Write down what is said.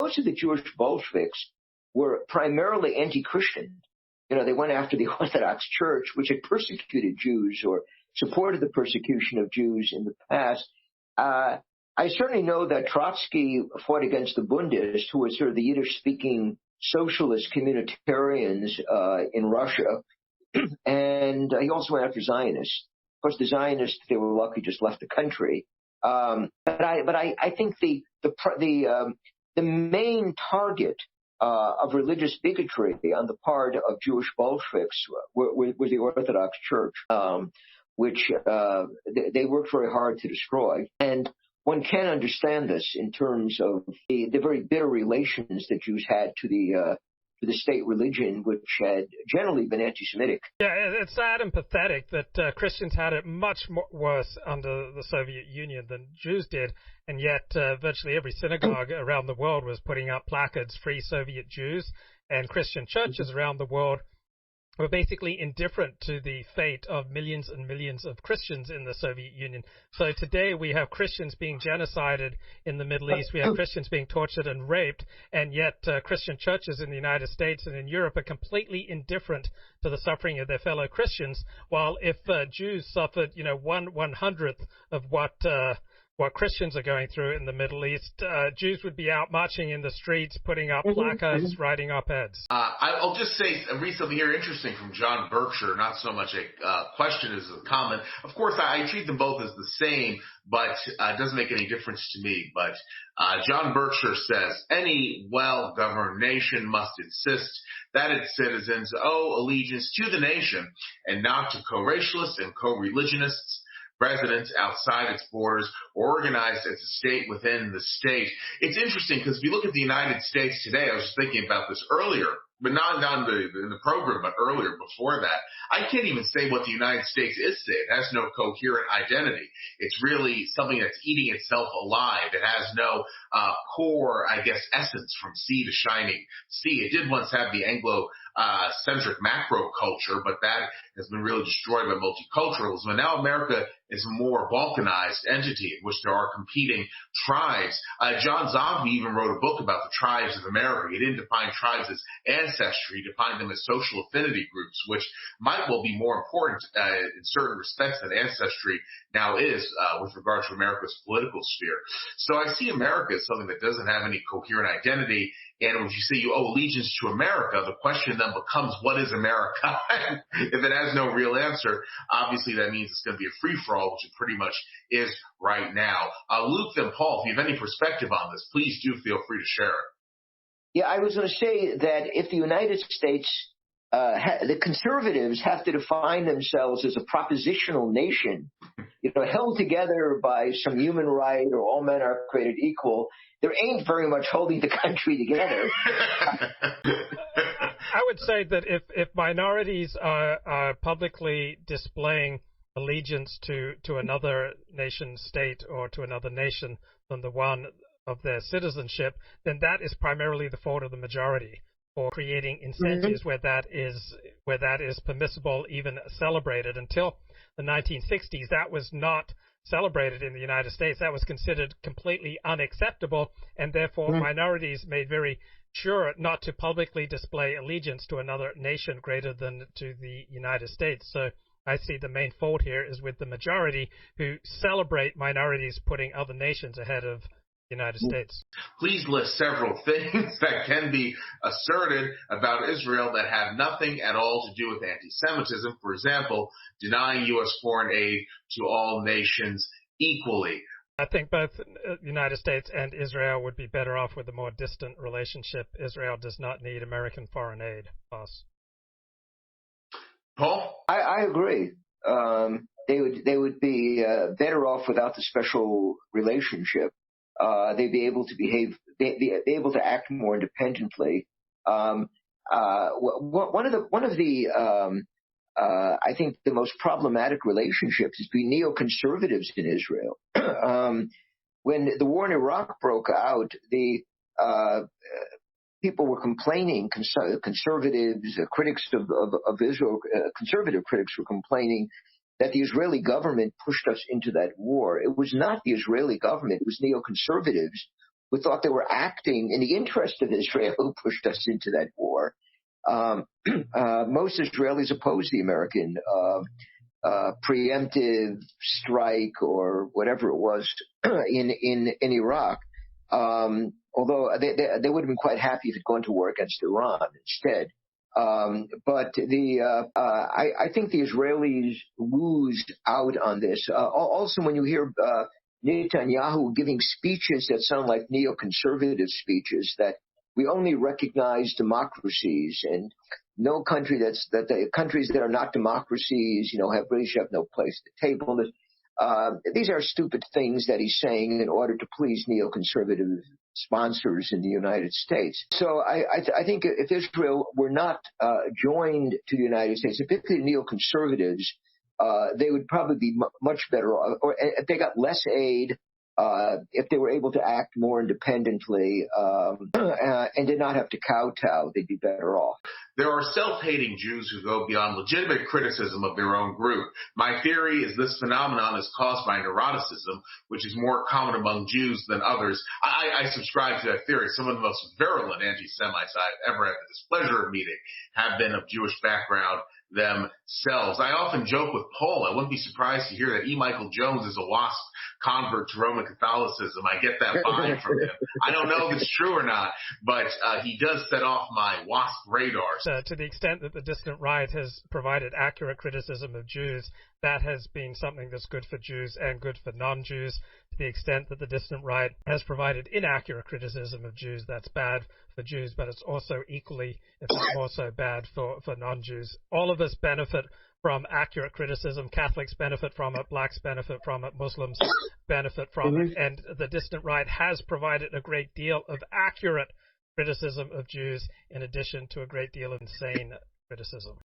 most of the Jewish Bolsheviks were primarily anti-Christian. They went after the Orthodox Church, which had persecuted Jews or supported the persecution of Jews in the past. I certainly know that Trotsky fought against the Bundists, who were sort of the Yiddish-speaking socialist communitarians in Russia, and he also went after Zionists. Of course, the Zionists, they were lucky, just left the country. But I think the main target of religious bigotry on the part of Jewish Bolsheviks was the Orthodox Church, which they worked very hard to destroy. And one can understand this in terms of the very bitter relations that Jews had to the state religion, which had generally been anti-Semitic. Yeah, it's sad and pathetic that Christians had it much worse under the Soviet Union than Jews did, and yet virtually every synagogue around the world was putting up placards, Free Soviet Jews, and Christian churches around the world were basically indifferent to the fate of millions and millions of Christians in the Soviet Union. So today we have Christians being genocided in the Middle East, we have Christians being tortured and raped, and yet Christian churches in the United States and in Europe are completely indifferent to the suffering of their fellow Christians, while if Jews suffered, 1/100th of what Christians are going through in the Middle East, Jews would be out marching in the streets, putting up placards, writing op-eds. I'll just say, read something here interesting from John Berkshire, not so much a question as a comment. Of course, I treat them both as the same, but it doesn't make any difference to me. But John Berkshire says, any well-governed nation must insist that its citizens owe allegiance to the nation and not to co-racialists and co-religionists, residents outside its borders, or organized as a state within the state. It's interesting because if you look at the United States today, I was just thinking about this earlier, but not in the program, but earlier before that. I can't even say what the United States is today. It has no coherent identity. It's really something that's eating itself alive. It has no core, essence from sea to shining sea. It did once have the Anglo-centric macro culture, but that has been really destroyed by multiculturalism. And now America is a more balkanized entity in which there are competing tribes. John Zombie even wrote a book about the tribes of America. He didn't define tribes as ancestry, he defined them as social affinity groups, which might well be more important in certain respects than ancestry now is with regard to America's political sphere. So I see America as something that doesn't have any coherent identity. And if you say you owe allegiance to America, the question then becomes, what is America? If it has no real answer, obviously that means it's going to be a free-for-all, which it pretty much is right now. Luke and Paul, if you have any perspective on this, please do feel free to share it. Yeah, I was going to say that if the United States, the conservatives have to define themselves as a propositional nation, held together by some human right or all men are created equal, there ain't very much holding the country together. I would say that if minorities are publicly displaying allegiance to another nation state or to another nation than the one of their citizenship, then that is primarily the fault of the majority for creating incentives where that is permissible, even celebrated. Until the 1960s, that was not celebrated in the United States. That was considered completely unacceptable, and therefore minorities made very sure not to publicly display allegiance to another nation greater than to the United States. So I see the main fault here is with the majority who celebrate minorities putting other nations ahead of the United States. Please list several things that can be asserted about Israel that have nothing at all to do with anti-Semitism. For example, denying U.S. foreign aid to all nations equally. I think both the United States and Israel would be better off with a more distant relationship. Israel does not need American foreign aid. Pass. Paul? I agree. They would be better off without the special relationship. They'd be able to be able to act more independently. One of the I think the most problematic relationships is between neoconservatives in Israel. When the war in Iraq broke out, the people were complaining, conservatives, critics of Israel, conservative critics were complaining that the Israeli government pushed us into that war. It was not the Israeli government, it was neoconservatives who thought they were acting in the interest of Israel, who pushed us into that war. Most Israelis opposed the American preemptive strike or whatever it was in Iraq. Although they would have been quite happy if it had gone to war against Iran instead. But I think the Israelis lose out on this. Also, when you hear Netanyahu giving speeches that sound like neoconservative speeches, that we only recognize democracies and no country the countries that are not democracies, really should have no place at the table. These are stupid things that he's saying in order to please neoconservative sponsors in the United States. So I think if Israel were not joined to the United States, particularly neoconservatives, they would probably be much better off, or if they got less aid, if they were able to act more independently and did not have to kowtow, they'd be better off. There are self-hating Jews who go beyond legitimate criticism of their own group. My theory is this phenomenon is caused by neuroticism, which is more common among Jews than others. I subscribe to that theory. Some of the most virulent anti-Semites I've ever had the displeasure of meeting have been of Jewish background themselves. I often joke with Paul, I wouldn't be surprised to hear that E. Michael Jones is a WASP convert to Roman Catholicism. I get that vibe from him. I don't know if it's true or not, but he does set off my WASP radar. To the extent that the distant right has provided accurate criticism of Jews, that has been something that's good for Jews and good for non-Jews. To the extent that the distant right has provided inaccurate criticism of Jews, that's bad for Jews, but it's also equally, if not more so, bad for non-Jews. All of us benefit from accurate criticism. Catholics benefit from it, blacks benefit from it, Muslims benefit from it, and the distant right has provided a great deal of accurate criticism of Jews in addition to a great deal of insane criticism.